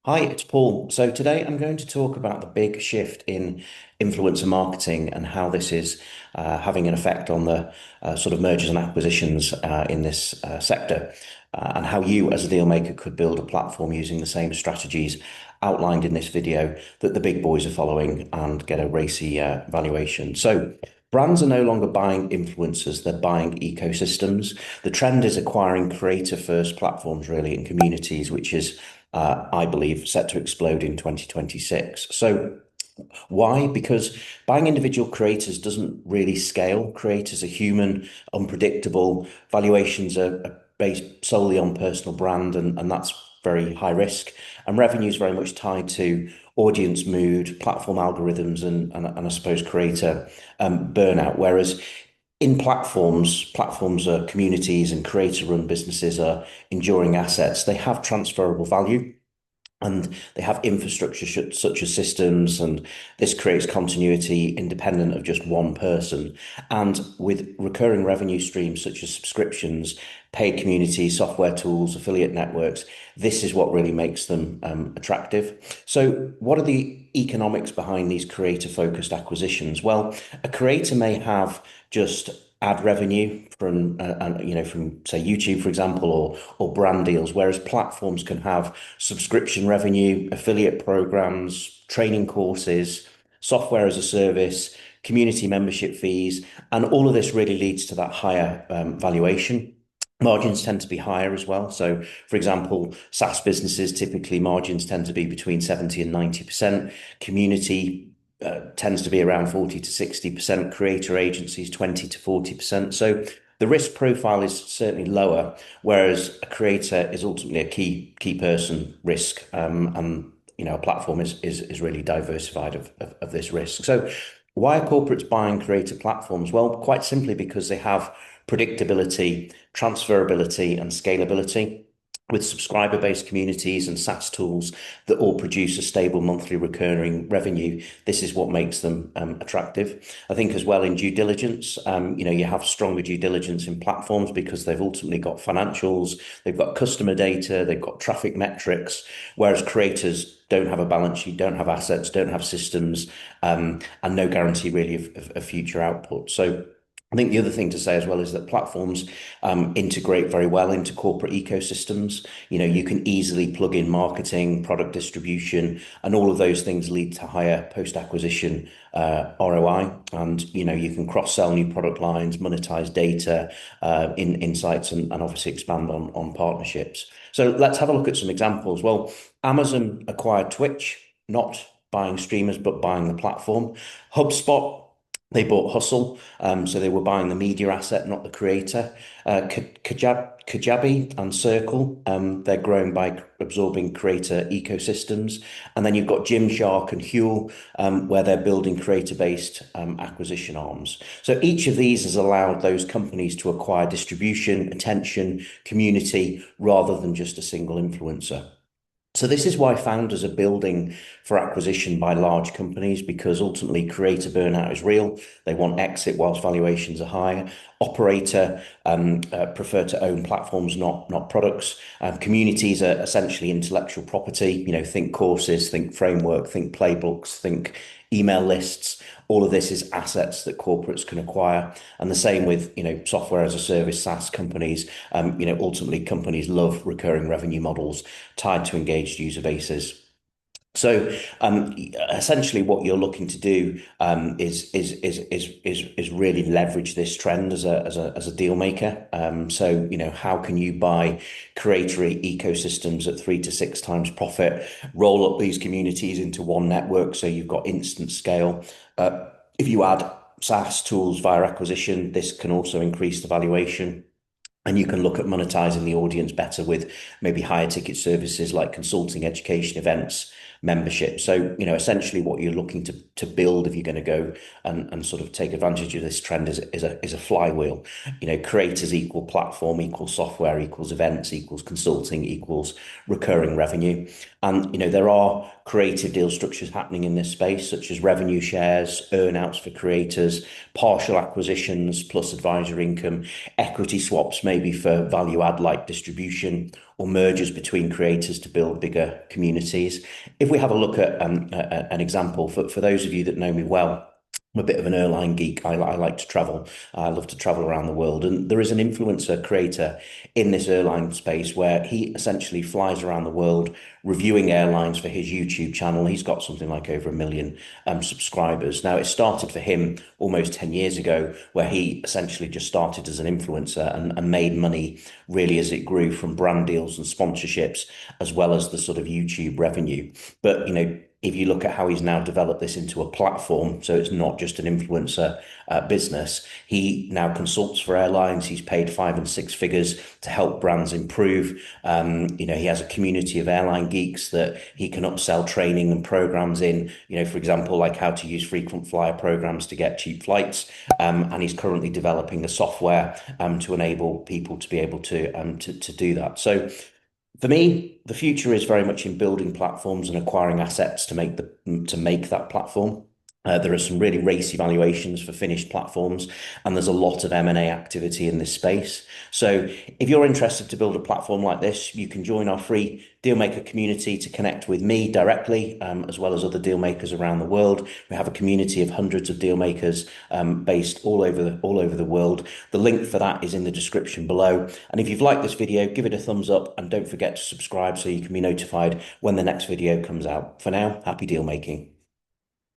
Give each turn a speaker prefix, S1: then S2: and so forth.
S1: Hi, it's Paul. So today I'm going to talk about the big shift in influencer marketing and how this is having an effect on the sort of mergers and acquisitions in this sector, and how you, as a deal maker, could build a platform using the same strategies outlined in this video that the big boys are following and get a racy valuation. So brands are no longer buying influencers, they're buying ecosystems. The trend is acquiring creator-first platforms, really, and communities, which is I believe, set to explode in 2026. So, why? Because buying individual creators doesn't really scale. Creators are human, unpredictable. Valuations are based solely on personal brand, and that's very high risk. And revenue is very much tied to audience mood, platform algorithms, and I suppose creator burnout. Whereas in platforms are communities and creator-run businesses are enduring assets. They have transferable value and they have infrastructure such as systems, and this creates continuity independent of just one person. And with recurring revenue streams such as subscriptions, paid communities, software tools, affiliate networks, this is what really makes them attractive. So, what are the economics behind these creator-focused acquisitions? Well, a creator may have just ad revenue from from say YouTube, for example, or brand deals, whereas platforms can have subscription revenue, affiliate programs, training courses, software as a service, community membership fees, and all of this really leads to that higher valuation. Margins tend to be higher as well. So, for example, SaaS businesses typically margins tend to be between 70 and 90%. Community tends to be around 40 to 60%, creator agencies 20 to 40%. So the risk profile is certainly lower, whereas a creator is ultimately a key person risk. And a platform is really diversified of this risk. So why are corporates buying creator platforms? Well, quite simply because they have predictability, transferability, and scalability. With subscriber-based communities and SaaS tools that all produce a stable monthly recurring revenue, this is what makes them attractive. I think as well in due diligence, you have stronger due diligence in platforms because they've ultimately got financials, they've got customer data, they've got traffic metrics, whereas creators don't have a balance sheet, don't have assets, don't have systems, and no guarantee really of future output. So I think the other thing to say as well is that platforms integrate very well into corporate ecosystems. You can easily plug in marketing, product distribution, and all of those things lead to higher post-acquisition ROI. And you can cross-sell new product lines, monetize data, in insights, and obviously expand on partnerships. So let's have a look at some examples. Well, Amazon acquired Twitch, not buying streamers, but buying the platform. HubSpot, they bought Hustle, so they were buying the media asset, not the creator. Kajabi and Circle, they're growing by absorbing creator ecosystems. And then you've got Gymshark and Huel, where they're building creator-based acquisition arms. So each of these has allowed those companies to acquire distribution, attention, community, rather than just a single influencer. So this is why founders are building for acquisition by large companies, because ultimately creator burnout is real. They want exit whilst valuations are high. Operator prefer to own platforms, not products. Communities are essentially intellectual property. Think courses, think framework, think playbooks, think email lists. All of this is assets that corporates can acquire. And the same with, software as a service, SaaS companies. Ultimately companies love recurring revenue models tied to engaged user bases. So essentially, what you're looking to do is really leverage this trend as a deal maker. So how can you buy creator ecosystems at 3 to 6 times profit, roll up these communities into one network, so you've got instant scale. If you add SaaS tools via acquisition, this can also increase the valuation. And you can look at monetizing the audience better with maybe higher ticket services like consulting, education, events, membership. So, essentially what you're looking to build if you're going to go and sort of take advantage of this trend is a flywheel. Creators equal platform, equals software, equals events, equals consulting, equals recurring revenue. And, there are creative deal structures happening in this space, such as revenue shares, earn-outs for creators, partial acquisitions plus advisory income, equity swaps maybe for value add like distribution, or mergers between creators to build bigger communities. If we have a look at an example, for those of you that know me well, I'm a bit of an airline geek. I like to travel. I love to travel around the world. And there is an influencer creator in this airline space where he essentially flies around the world reviewing airlines for his YouTube channel. He's got something like over 1 million subscribers. Now, it started for him almost 10 years ago, where he essentially just started as an influencer and made money really as it grew from brand deals and sponsorships, as well as the sort of YouTube revenue. But, if you look at how he's now developed this into a platform, so it's not just an influencer business, he now consults for airlines. He's paid 5 and 6 figures to help brands improve. He has a community of airline geeks that he can upsell training and programs in, for example, like how to use frequent flyer programs to get cheap flights. And he's currently developing a software to enable people to be able to do that. So for me, the future is very much in building platforms and acquiring assets to make that platform. There are some really racy valuations for finished platforms, and there's a lot of M&A activity in this space. So if you're interested to build a platform like this, you can join our free Dealmaker community to connect with me directly, as well as other dealmakers around the world. We have a community of hundreds of dealmakers based all over the world. The link for that is in the description below. And if you've liked this video, give it a thumbs up and don't forget to subscribe so you can be notified when the next video comes out. For now, happy deal making.